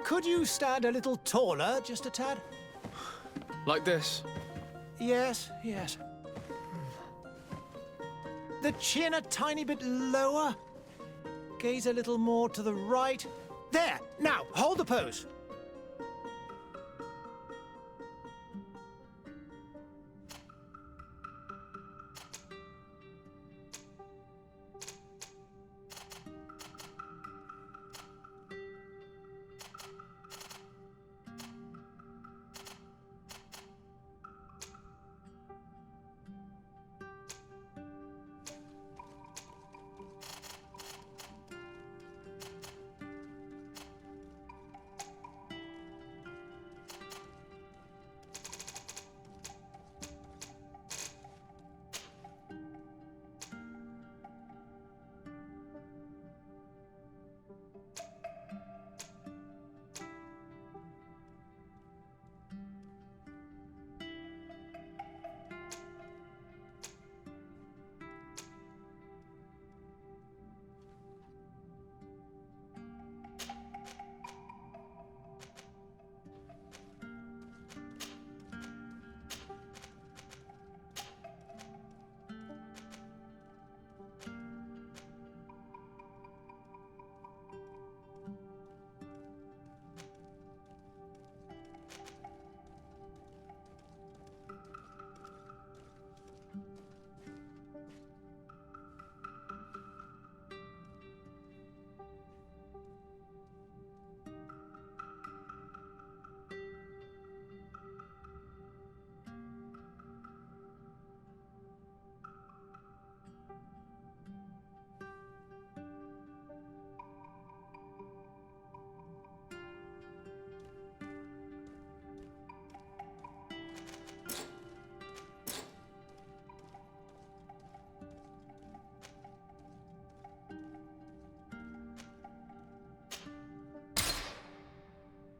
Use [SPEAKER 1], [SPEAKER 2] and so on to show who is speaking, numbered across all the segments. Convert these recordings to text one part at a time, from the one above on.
[SPEAKER 1] Could you stand a little taller, just a tad?
[SPEAKER 2] Like this?
[SPEAKER 1] Yes, yes. The chin a tiny bit lower. Gaze a little more to the right. There! Now, hold the pose.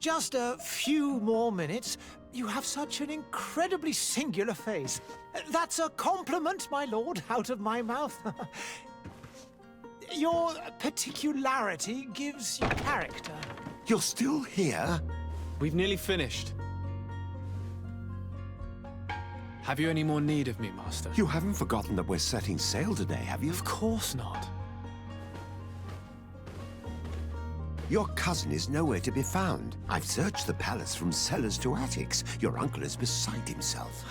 [SPEAKER 1] Just a few more minutes. You have such an incredibly singular face. That's a compliment, my lord, out of my mouth. Your particularity gives you character.
[SPEAKER 3] You're still here?
[SPEAKER 2] We've nearly finished. Have you any more need of me, Master?
[SPEAKER 3] You haven't forgotten that we're setting sail today, have you?
[SPEAKER 2] Of course not.
[SPEAKER 3] Your cousin is nowhere to be found. I've searched the palace from cellars to attics. Your uncle is beside himself.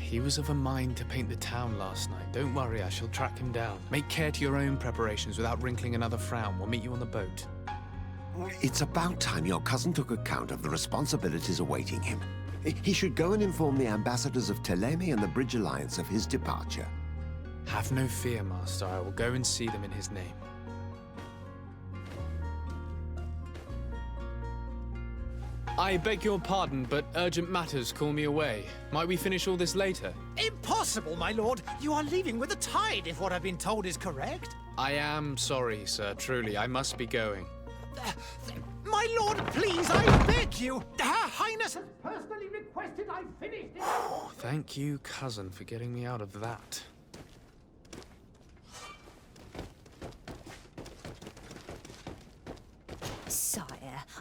[SPEAKER 2] He was of a mind to paint the town last night. Don't worry, I shall track him down. Make care to your own preparations without wrinkling another frown. We'll meet you on the boat.
[SPEAKER 3] It's about time your cousin took account of the responsibilities awaiting him. He should go and inform the ambassadors of Telemi and the Bridge Alliance of his departure.
[SPEAKER 2] Have no fear, Master. I will go and see them in his name. I beg your pardon, but urgent matters call me away. Might we finish all this later?
[SPEAKER 1] Impossible, my lord. You are leaving with the tide, if what I've been told is correct.
[SPEAKER 2] I am sorry, sir. Truly, I must be going.
[SPEAKER 1] My lord, please, I beg you. Her Highness has personally requested I finish this.
[SPEAKER 2] Thank you, cousin, for getting me out of that.
[SPEAKER 4] Sire,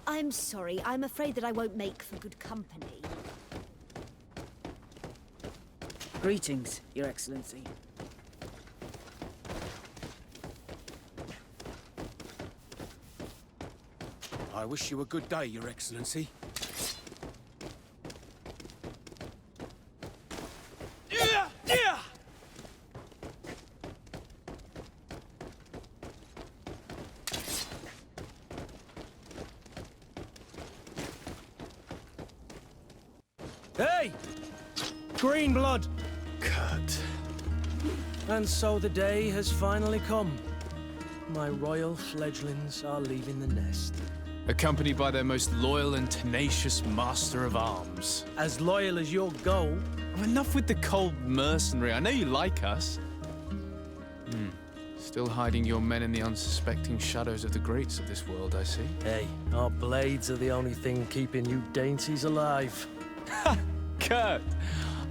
[SPEAKER 4] I'm sorry. I'm afraid that I won't make for good company.
[SPEAKER 5] Greetings, Your Excellency.
[SPEAKER 6] I wish you a good day, Your Excellency.
[SPEAKER 5] Hey! Green blood!
[SPEAKER 2] Kurt.
[SPEAKER 5] And so the day has finally come. My royal fledglings are leaving the nest.
[SPEAKER 2] Accompanied by their most loyal and tenacious master of arms.
[SPEAKER 5] As loyal as your goal.
[SPEAKER 2] Oh, enough with the cold mercenary. I know you like us. Still hiding your men in the unsuspecting shadows of the greats of this world, I see.
[SPEAKER 5] Hey, our blades are the only thing keeping you dainties alive.
[SPEAKER 2] Ha! Kurt,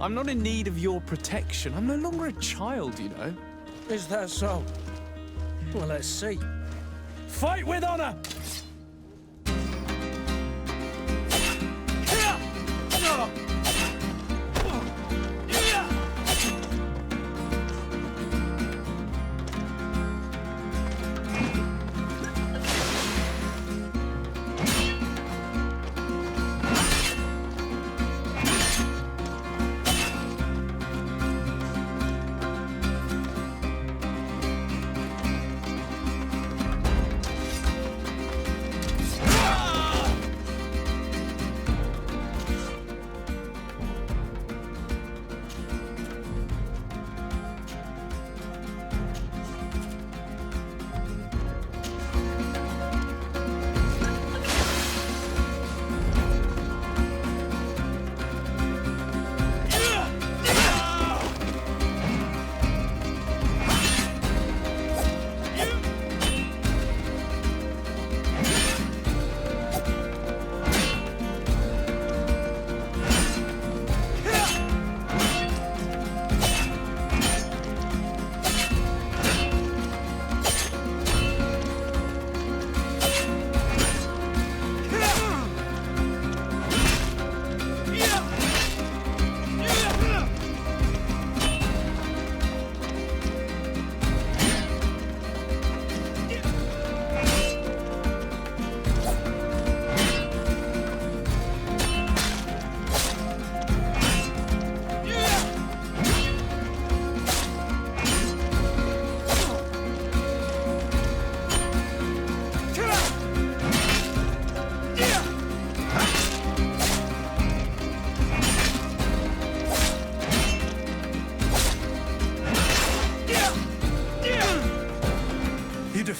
[SPEAKER 2] I'm not in need of your protection. I'm no longer a child, you know.
[SPEAKER 5] Is that so? Well, let's see. Fight with honor!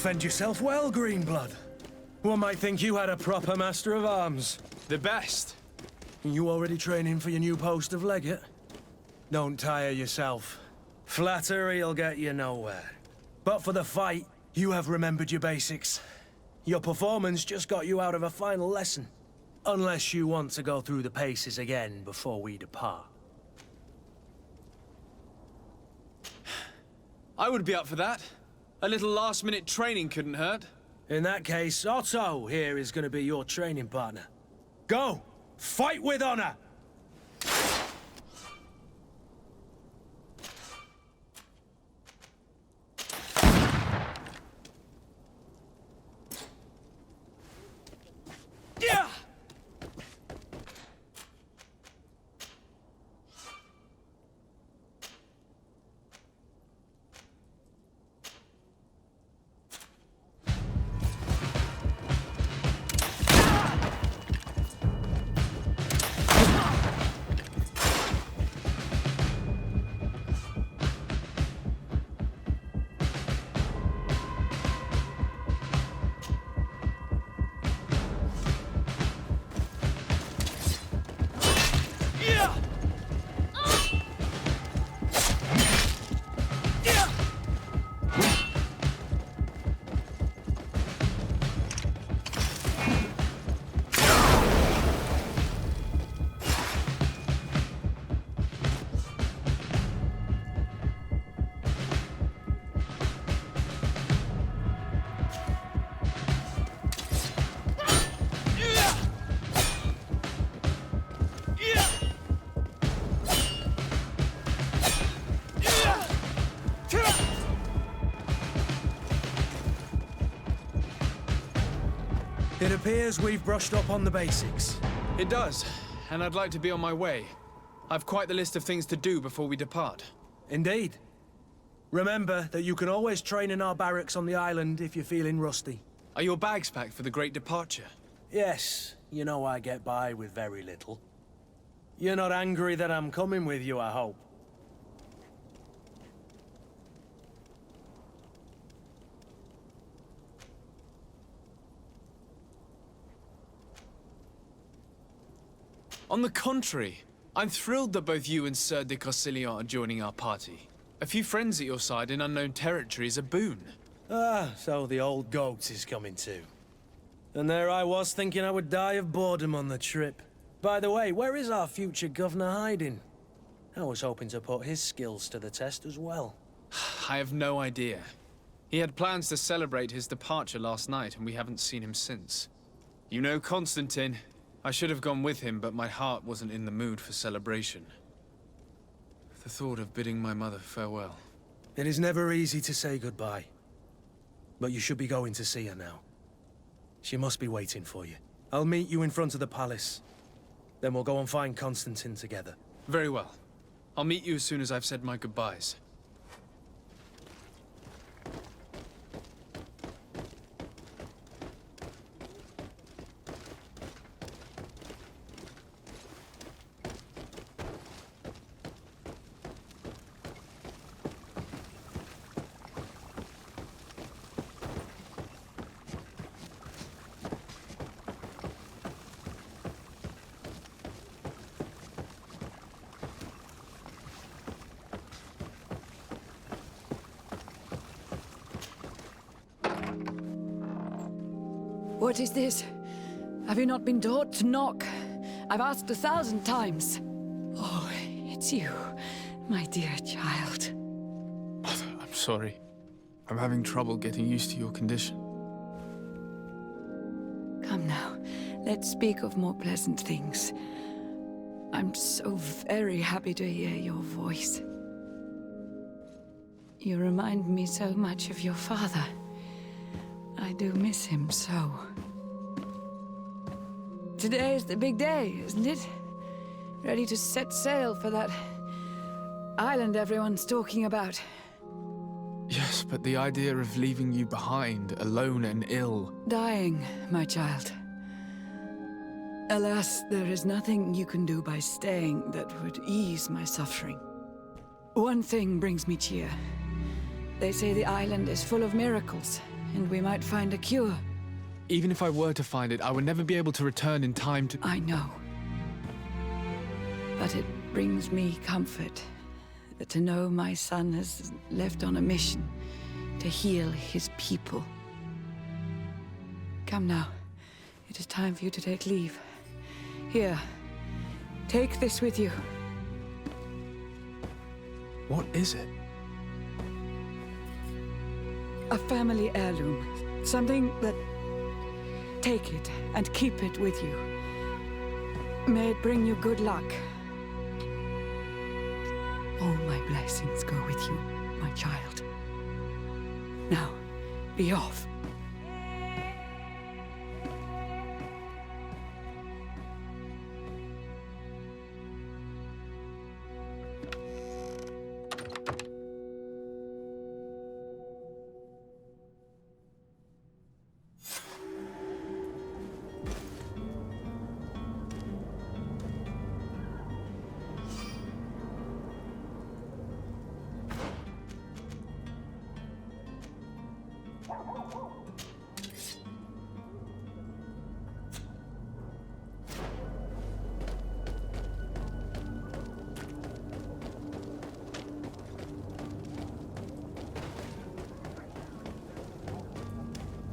[SPEAKER 5] defend yourself well, Greenblood. One might think you had a proper master of arms.
[SPEAKER 2] The best.
[SPEAKER 5] You already training for your new post of legate? Don't tire yourself. Flattery'll get you nowhere. But for the fight, you have remembered your basics. Your performance just got you out of a final lesson. Unless you want to go through the paces again before we depart.
[SPEAKER 2] I would be up for that. A little last-minute training couldn't hurt.
[SPEAKER 5] In that case, Otto here is going to be your training partner. Go! Fight with honor! Yeah! It appears we've brushed up on the basics.
[SPEAKER 2] It does, and I'd like to be on my way. I've quite the list of things to do before we depart.
[SPEAKER 5] Indeed. Remember that you can always train in our barracks on the island if you're feeling rusty.
[SPEAKER 2] Are your bags packed for the great departure?
[SPEAKER 5] Yes, you know I get by with very little. You're not angry that I'm coming with you, I hope.
[SPEAKER 2] On the contrary, I'm thrilled that both you and Sir de Corsillon are joining our party. A few friends at your side in unknown territory is a boon.
[SPEAKER 5] Ah, so the old goat is coming too. And there I was thinking I would die of boredom on the trip. By the way, where is our future governor hiding? I was hoping to put his skills to the test as well.
[SPEAKER 2] I have no idea. He had plans to celebrate his departure last night, and we haven't seen him since. You know Constantine. I should have gone with him, but my heart wasn't in the mood for celebration. The thought of bidding my mother farewell.
[SPEAKER 5] It is never easy to say goodbye. But you should be going to see her now. She must be waiting for you. I'll meet you in front of the palace. Then we'll go and find Constantine together.
[SPEAKER 2] Very well. I'll meet you as soon as I've said my goodbyes.
[SPEAKER 7] What is this? Have you not been taught to knock? I've asked 1,000 times. Oh, it's you, my dear child.
[SPEAKER 2] Mother, I'm sorry. I'm having trouble getting used to your condition.
[SPEAKER 7] Come now, let's speak of more pleasant things. I'm so very happy to hear your voice. You remind me so much of your father. I do miss him so. Today is the big day, isn't it? Ready to set sail for that island everyone's talking about.
[SPEAKER 2] Yes, but the idea of leaving you behind, alone and ill...
[SPEAKER 7] Dying, my child. Alas, there is nothing you can do by staying that would ease my suffering. One thing brings me cheer. They say the island is full of miracles. and we might find a cure.
[SPEAKER 2] Even if I were to find it, I would never be able to return in time to...
[SPEAKER 7] I know. But it brings me comfort to know my son has left on a mission to heal his people. Come now. It is time for you to take leave. Here, take this with you.
[SPEAKER 2] What is it?
[SPEAKER 7] A family heirloom. Something that... Take it and keep it with you. May it bring you good luck. All my blessings go with you, my child. Now, be off.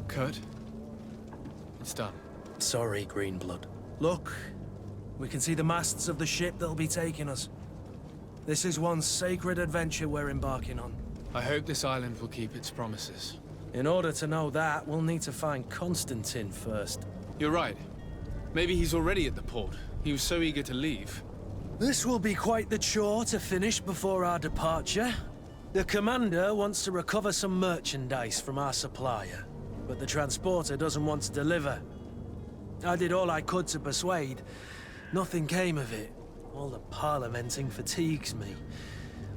[SPEAKER 2] Kurt? It's done.
[SPEAKER 5] Sorry, Greenblood. Look, we can see the masts of the ship that'll be taking us. This is one sacred adventure we're embarking on.
[SPEAKER 2] I hope this island will keep its promises.
[SPEAKER 5] In order to know that, we'll need to find Constantine first.
[SPEAKER 2] You're right. Maybe he's already at the port. He was so eager to leave.
[SPEAKER 5] This will be quite the chore to finish before our departure. The commander wants to recover some merchandise from our supplier, but the transporter doesn't want to deliver. I did all I could to persuade. Nothing came of it. All the parliamenting fatigues me.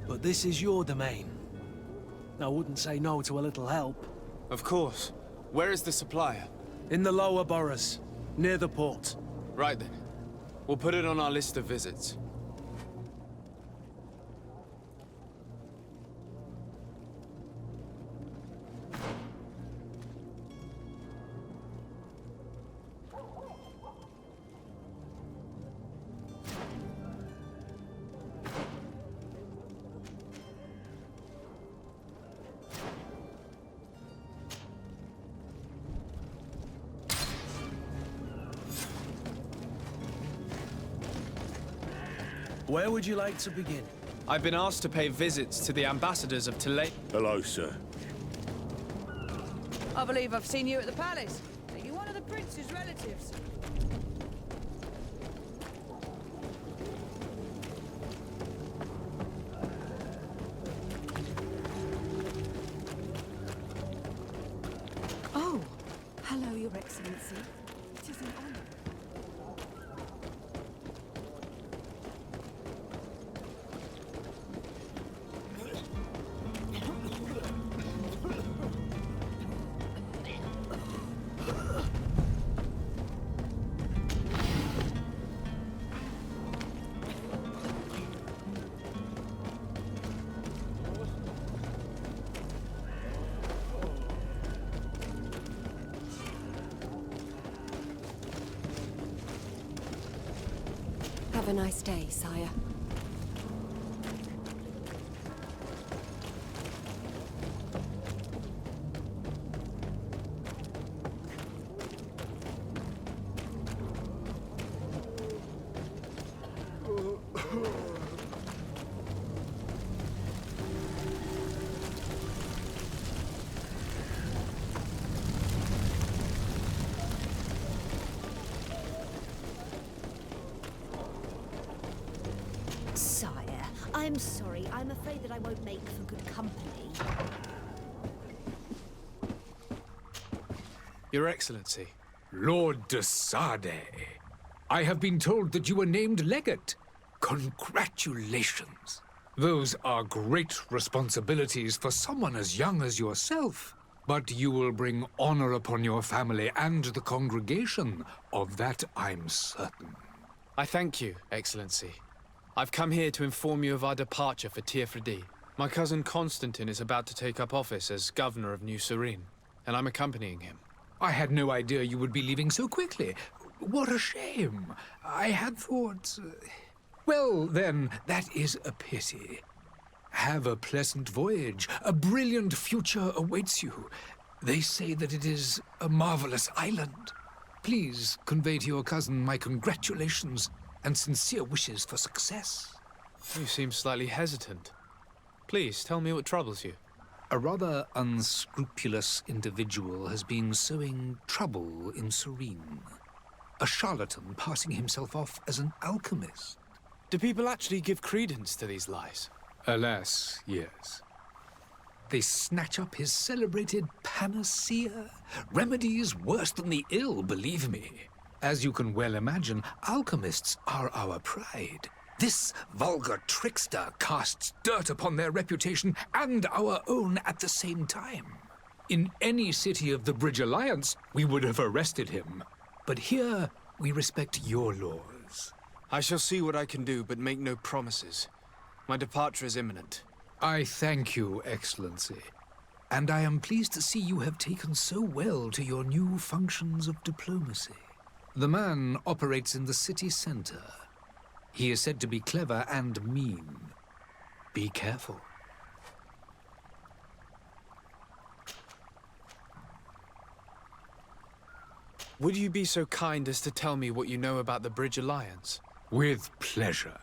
[SPEAKER 5] But this is your domain. I wouldn't say no to a little help.
[SPEAKER 2] Of course. Where is the supplier?
[SPEAKER 5] In the lower boroughs, near the port.
[SPEAKER 2] Right then. We'll put it on our list of visits.
[SPEAKER 5] Where would you like to begin?
[SPEAKER 2] I've been asked to pay visits to the ambassadors of Tele...
[SPEAKER 6] Hello, sir.
[SPEAKER 8] I believe I've seen you at the palace. Are you one of the prince's relatives?
[SPEAKER 4] Oh, hello, Your Excellency. It is an honor.
[SPEAKER 9] Have a nice day, sire.
[SPEAKER 4] Sire, I'm sorry. I'm afraid that I won't make for good company.
[SPEAKER 2] Your Excellency.
[SPEAKER 10] Lord de Sade, I have been told that you were named legate. Congratulations. Those are great responsibilities for someone as young as yourself. But you will bring honor upon your family and the congregation. Of that I'm certain.
[SPEAKER 2] I thank you, Excellency. I've come here to inform you of our departure for Tiefredi. My cousin Constantine is about to take up office as governor of New Serene. and I'm accompanying him.
[SPEAKER 10] I had no idea you would be leaving so quickly. What a shame. I had thought... Well, then, that is a pity. Have a pleasant voyage. A brilliant future awaits you. They say that it is a marvelous island. Please convey to your cousin my congratulations and sincere wishes for success.
[SPEAKER 2] You seem slightly hesitant. Please, tell me what troubles you.
[SPEAKER 10] A rather unscrupulous individual has been sowing trouble in Serene. A charlatan passing himself off as an alchemist.
[SPEAKER 2] Do people actually give credence to these lies?
[SPEAKER 10] Alas, yes. They snatch up his celebrated panacea. Remedies worse than the ill, believe me. As you can well imagine, alchemists are our pride. This vulgar trickster casts dirt upon their reputation and our own at the same time. In any city of the Bridge Alliance, we would have arrested him. But here, we respect your laws.
[SPEAKER 2] I shall see what I can do, but make no promises. My departure is imminent.
[SPEAKER 10] I thank you, Excellency. And I am pleased to see you have taken so well to your new functions of diplomacy. The man operates in the city center. He is said to be clever and mean. Be careful.
[SPEAKER 2] Would you be so kind as to tell me what you know about the Bridge Alliance?
[SPEAKER 10] With pleasure.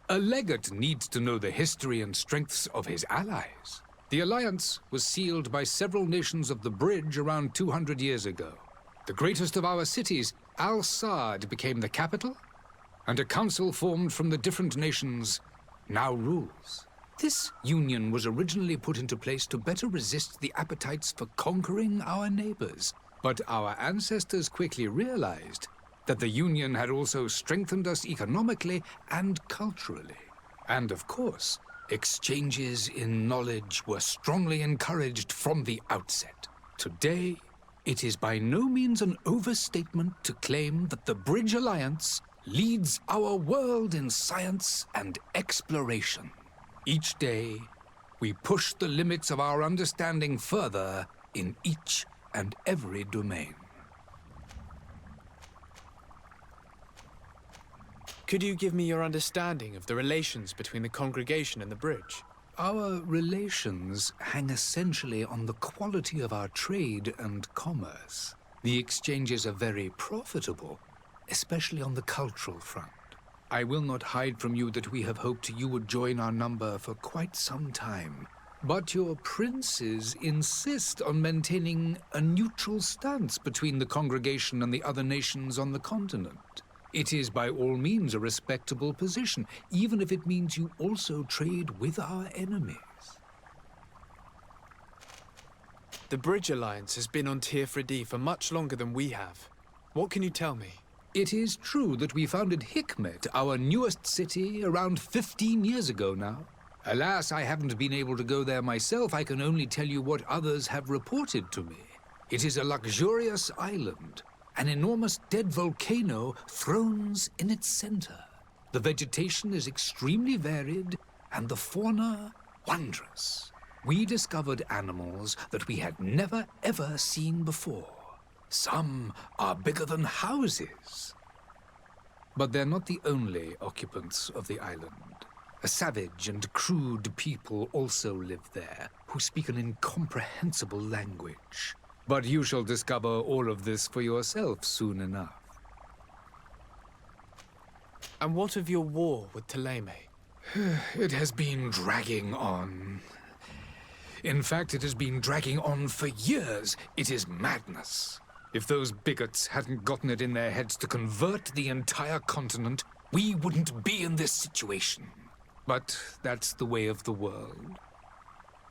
[SPEAKER 10] A legate needs to know the history and strengths of his allies. The alliance was sealed by several nations of the Bridge around 200 years ago. The greatest of our cities, Al-Saad, became the capital, and a council formed from the different nations now rules. This union was originally put into place to better resist the appetites for conquering our neighbors. But our ancestors quickly realized that the union had also strengthened us economically and culturally. And of course, exchanges in knowledge were strongly encouraged from the outset. Today, it is by no means an overstatement to claim that the Bridge Alliance leads our world in science and exploration. Each day, we push the limits of our understanding further in each and every domain.
[SPEAKER 2] Could you give me your understanding of the relations between the congregation and the bridge?
[SPEAKER 10] Our relations hang essentially on the quality of our trade and commerce. The exchanges are very profitable, especially on the cultural front. I will not hide from you that we have hoped you would join our number for quite some time. But your princes insist on maintaining a neutral stance between the congregation and the other nations on the continent. It is by all means a respectable position, even if it means you also trade with our enemies.
[SPEAKER 2] The Bridge Alliance has been on Tirfredi for much longer than we have. What can you tell me?
[SPEAKER 10] It is true that we founded Hikmet, our newest city, around 15 years ago now. Alas, I haven't been able to go there myself. I can only tell you what others have reported to me. It is a luxurious island. An enormous dead volcano thrones in its center. The vegetation is extremely varied, and the fauna wondrous. We discovered animals that we had never ever seen before. Some are bigger than houses. But they're not the only occupants of the island. A savage and crude people also live there, who speak an incomprehensible language. But you shall discover all of this for yourself soon enough.
[SPEAKER 2] And what of your war with Thélème?
[SPEAKER 10] It has been dragging on. In fact, it has been dragging on for years. It is madness. If those bigots hadn't gotten it in their heads to convert the entire continent, we wouldn't be in this situation. But that's the way of the world.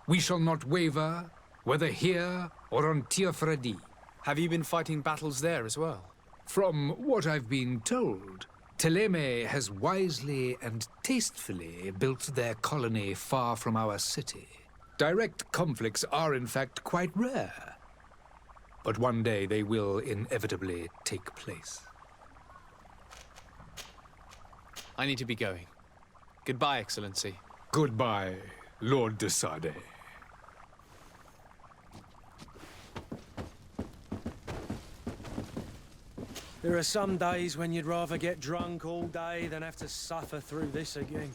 [SPEAKER 10] We shall not waver, whether here or on Tirfredi.
[SPEAKER 2] Have you been fighting battles there as well?
[SPEAKER 10] From what I've been told, Thélème has wisely and tastefully built their colony far from our city. Direct conflicts are in fact quite rare. But one day they will inevitably take place.
[SPEAKER 2] I need to be going. Goodbye, Excellency.
[SPEAKER 10] Goodbye, Lord de Sade.
[SPEAKER 5] There are some days when you'd rather get drunk all day than have to suffer through this again.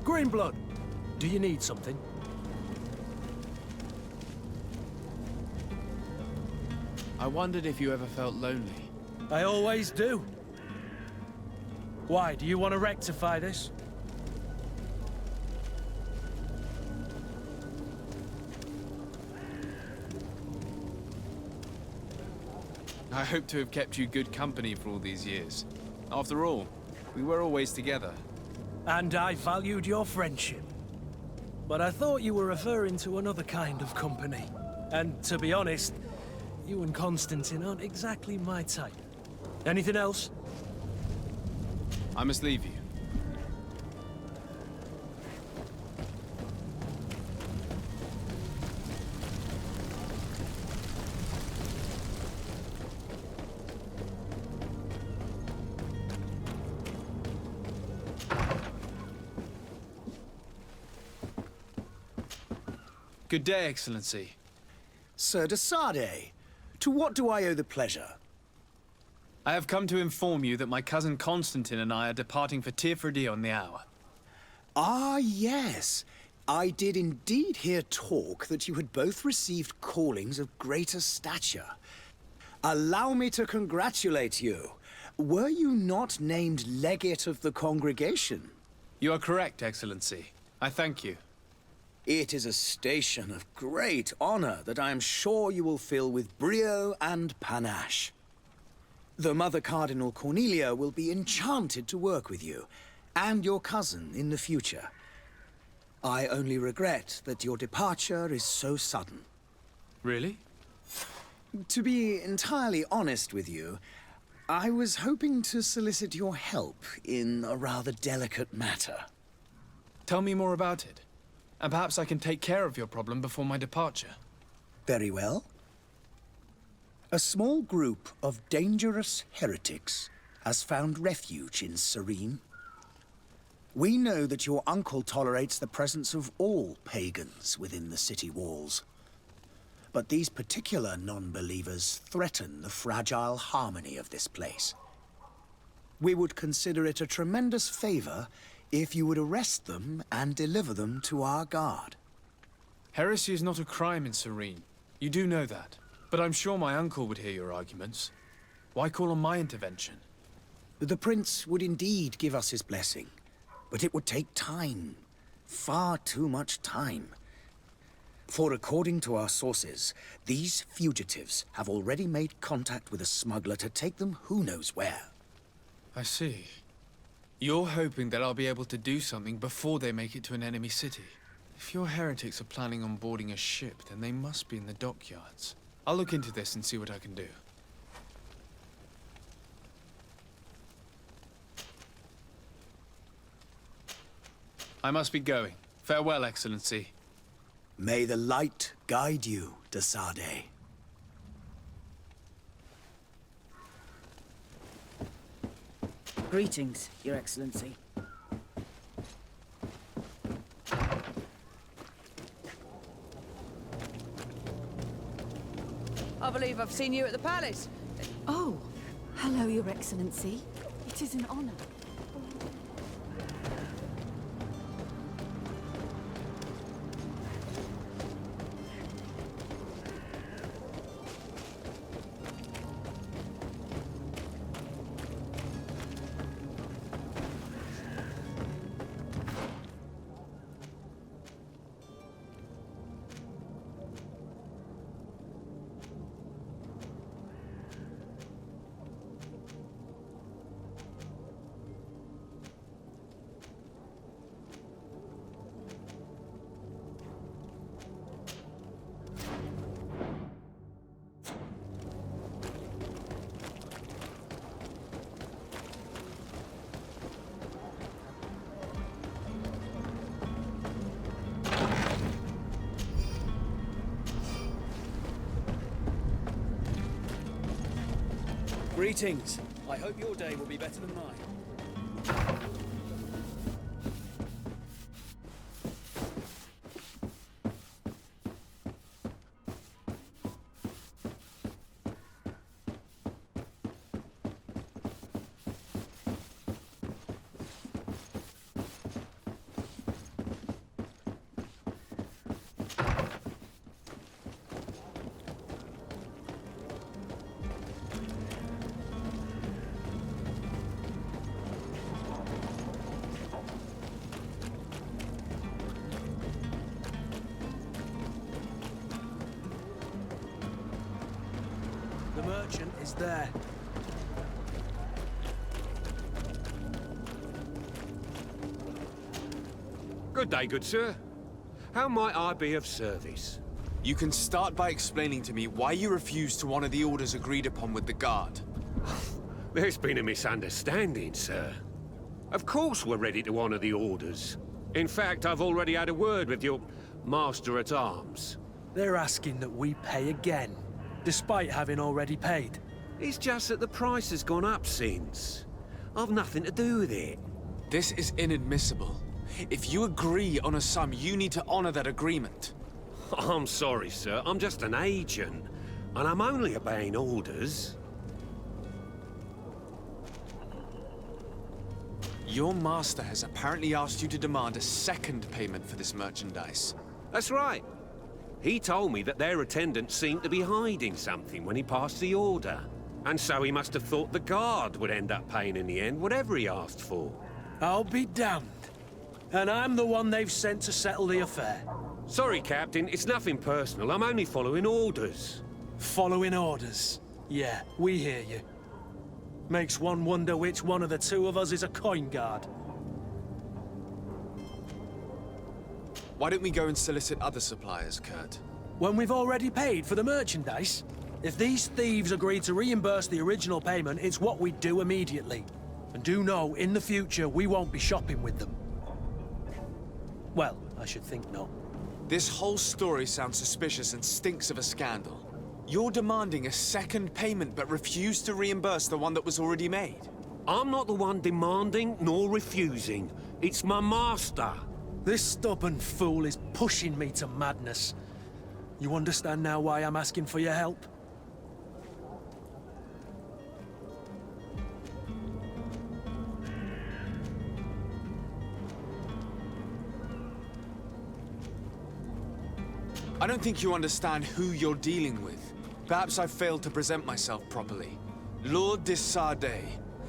[SPEAKER 5] Greenblood, do you need something?
[SPEAKER 2] I wondered if you ever felt lonely.
[SPEAKER 5] I always do. Why, do you want to rectify this?
[SPEAKER 2] I hope to have kept you good company for all these years. After all, we were always together.
[SPEAKER 5] And I valued your friendship. But I thought you were referring to another kind of company. And to be honest, you and Constantine aren't exactly my type. Anything else?
[SPEAKER 2] I must leave you. Good day, Excellency.
[SPEAKER 11] Sir de Sardet, to what do I owe the pleasure?
[SPEAKER 2] I have come to inform you that my cousin Constantine and I are departing for Tirfredi on the hour.
[SPEAKER 11] Ah, yes. I did indeed hear talk that you had both received callings of greater stature. Allow me to congratulate you. Were you not named legate of the congregation?
[SPEAKER 2] You are correct, Excellency. I thank you.
[SPEAKER 11] It is a station of great honor that I am sure you will fill with brio and panache. The Mother Cardinal Cornelia will be enchanted to work with you, and your cousin in the future. I only regret that your departure is so sudden.
[SPEAKER 2] Really?
[SPEAKER 11] To be entirely honest with you, I was hoping to solicit your help in a rather delicate matter.
[SPEAKER 2] Tell me more about it. And perhaps I can take care of your problem before my departure.
[SPEAKER 11] Very well. A small group of dangerous heretics has found refuge in Serene. We know that your uncle tolerates the presence of all pagans within the city walls. But these particular non-believers threaten the fragile harmony of this place. We would consider it a tremendous favor if you would arrest them and deliver them to our guard.
[SPEAKER 2] Heresy is not a crime in Serene. You do know that. But I'm sure my uncle would hear your arguments. Why call on my intervention?
[SPEAKER 11] The prince would indeed give us his blessing, but it would take time. Far too much time. For according to our sources, these fugitives have already made contact with a smuggler to take them who knows where.
[SPEAKER 2] I see. You're hoping that I'll be able to do something before they make it to an enemy city. If your heretics are planning on boarding a ship, then they must be in the dockyards. I'll look into this and see what I can do. I must be going. Farewell, Excellency.
[SPEAKER 11] May the light guide you, de Sardet.
[SPEAKER 8] Greetings, Your Excellency. I believe I've seen you at the palace.
[SPEAKER 9] Oh, hello, Your Excellency. It is an honor.
[SPEAKER 6] Greetings. I hope your day will be better than mine.
[SPEAKER 5] The merchant is there.
[SPEAKER 12] Good day, good sir. How might I be of service?
[SPEAKER 2] You can start by explaining to me why you refused to honor the orders agreed upon with the guard.
[SPEAKER 12] There's been a misunderstanding, sir. Of course we're ready to honor the orders. In fact, I've already had a word with your master-at-arms.
[SPEAKER 5] They're asking that we pay again, despite having already paid.
[SPEAKER 12] It's just that the price has gone up since. I've nothing to do with it.
[SPEAKER 2] This is inadmissible. If you agree on a sum, you need to honor that agreement.
[SPEAKER 12] I'm sorry, sir. I'm just an agent, and I'm only obeying orders.
[SPEAKER 2] Your master has apparently asked you to demand a second payment for this merchandise.
[SPEAKER 12] That's right. He told me that their attendant seemed to be hiding something when he passed the order. And so he must have thought the guard would end up paying in the end, whatever he asked for.
[SPEAKER 5] I'll be damned. And I'm the one they've sent to settle the affair.
[SPEAKER 12] Sorry, Captain. It's nothing personal. I'm only following orders.
[SPEAKER 5] Following orders? Yeah, we hear you. Makes one wonder which one of the two of us is a coin guard.
[SPEAKER 2] Why don't we go and solicit other suppliers, Kurt?
[SPEAKER 5] When we've already paid for the merchandise? If these thieves agree to reimburse the original payment, it's what we do immediately. And do know, in the future, we won't be shopping with them. Well, I should think not.
[SPEAKER 2] This whole story sounds suspicious and stinks of a scandal. You're demanding a second payment but refuse to reimburse the one that was already made.
[SPEAKER 12] I'm not the one demanding nor refusing. It's my master.
[SPEAKER 5] This stubborn fool is pushing me to madness. You understand now why I'm asking for your help?
[SPEAKER 2] I don't think you understand who you're dealing with. Perhaps I failed to present myself properly. Lord de Sardet,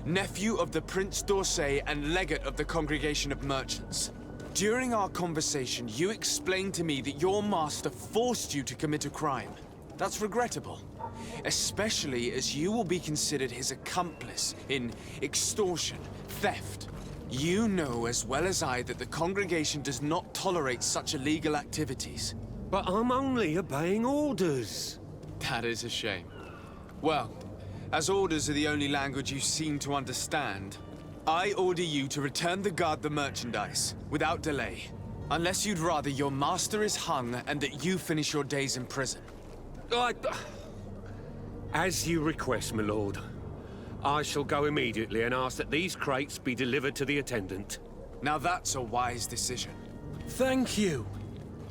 [SPEAKER 2] nephew of the Prince d'Orsay and legate of the Congregation of Merchants. During our conversation, you explained to me that your master forced you to commit a crime. That's regrettable, especially as you will be considered his accomplice in extortion, theft. You know as well as I that the Congregation does not tolerate such illegal activities.
[SPEAKER 12] But I'm only obeying orders.
[SPEAKER 2] That is a shame. Well, as orders are the only language you seem to understand, I order you to return the guard the merchandise, without delay. Unless you'd rather your master is hung and that you finish your days in prison.
[SPEAKER 12] As you request, my lord. I shall go immediately and ask that these crates be delivered to the attendant.
[SPEAKER 2] Now that's a wise decision.
[SPEAKER 5] Thank you.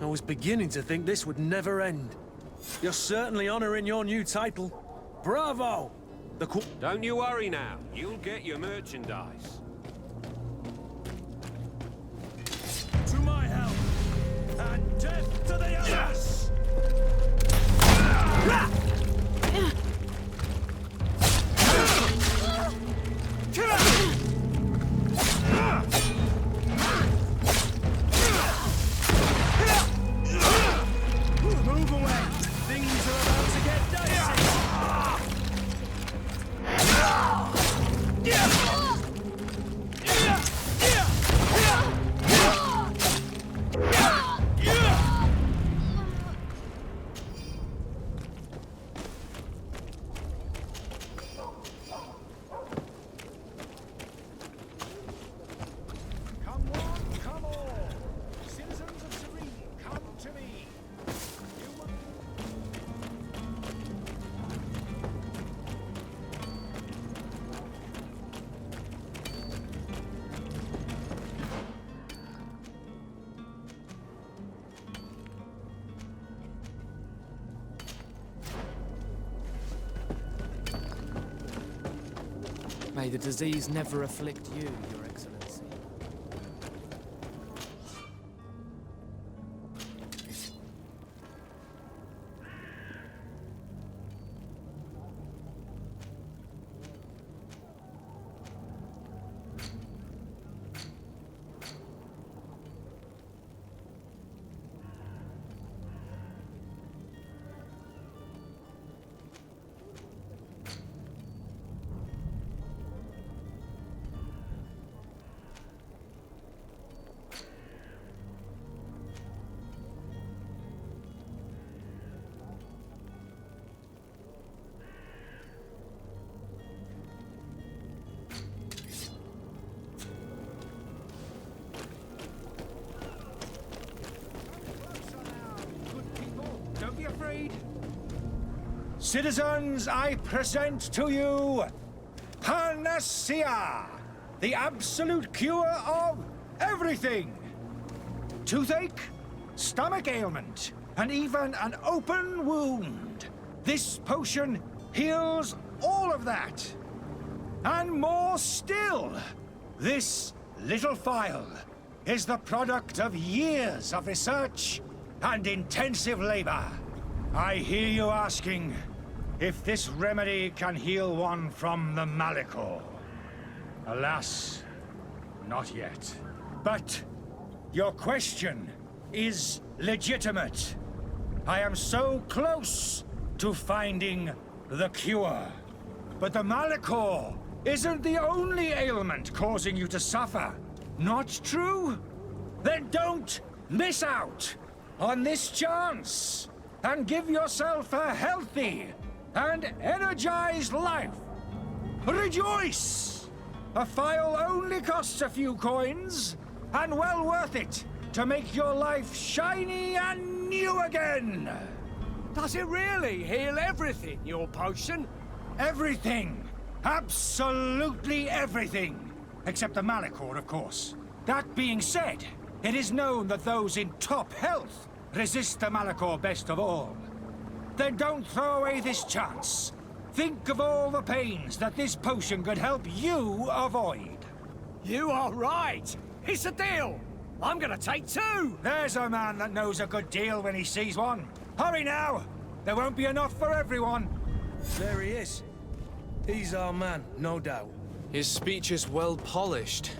[SPEAKER 5] I was beginning to think this would never end. You're certainly honoring your new title. Bravo!
[SPEAKER 12] Don't you worry now. You'll get your merchandise.
[SPEAKER 5] To my help! And death to the others! Yes! Move away! Things are about to get dicey!
[SPEAKER 13] May the disease never afflict you, Your Excellency.
[SPEAKER 11] Don't be afraid. Citizens, I present to you Panacea, the absolute cure of everything. Toothache, stomach ailment, and even an open wound. This potion heals all of that. And more still. This little phial is the product of years of research and intensive labor. I hear you asking if this remedy can heal one from the Malachor. Alas, not yet. But your question is legitimate. I am so close to finding the cure. But the Malachor isn't the only ailment causing you to suffer. Not true? Then don't miss out on this chance and give yourself a healthy and energized life. Rejoice! A phial only costs a few coins, and well worth it to make your life shiny and new again.
[SPEAKER 6] Does it really heal everything, your potion?
[SPEAKER 11] Everything. Absolutely everything. Except the Malachor, of course. That being said, it is known that those in top health resist the Malachor best of all. Then don't throw away this chance. Think of all the pains that this potion could help you avoid.
[SPEAKER 6] You are right. It's a deal. I'm gonna take two.
[SPEAKER 11] There's a man that knows a good deal when he sees one. Hurry now. There won't be enough for everyone.
[SPEAKER 5] There he is. He's our man, no doubt.
[SPEAKER 2] His speech is well polished.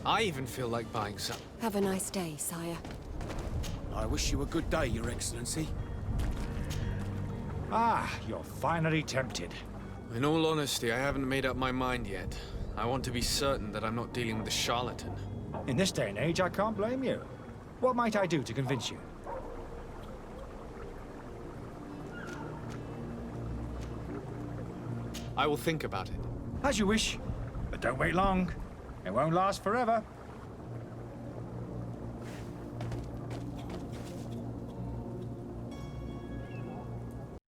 [SPEAKER 2] I even feel like buying some.
[SPEAKER 9] Have a nice day, sire.
[SPEAKER 6] I wish you a good day, Your Excellency.
[SPEAKER 11] Ah, you're finally tempted.
[SPEAKER 2] In all honesty, I haven't made up my mind yet. I want to be certain that I'm not dealing with a charlatan.
[SPEAKER 11] In this day and age, I can't blame you. What might I do to convince you?
[SPEAKER 2] I will think about it.
[SPEAKER 11] As you wish. But don't wait long. It won't last forever.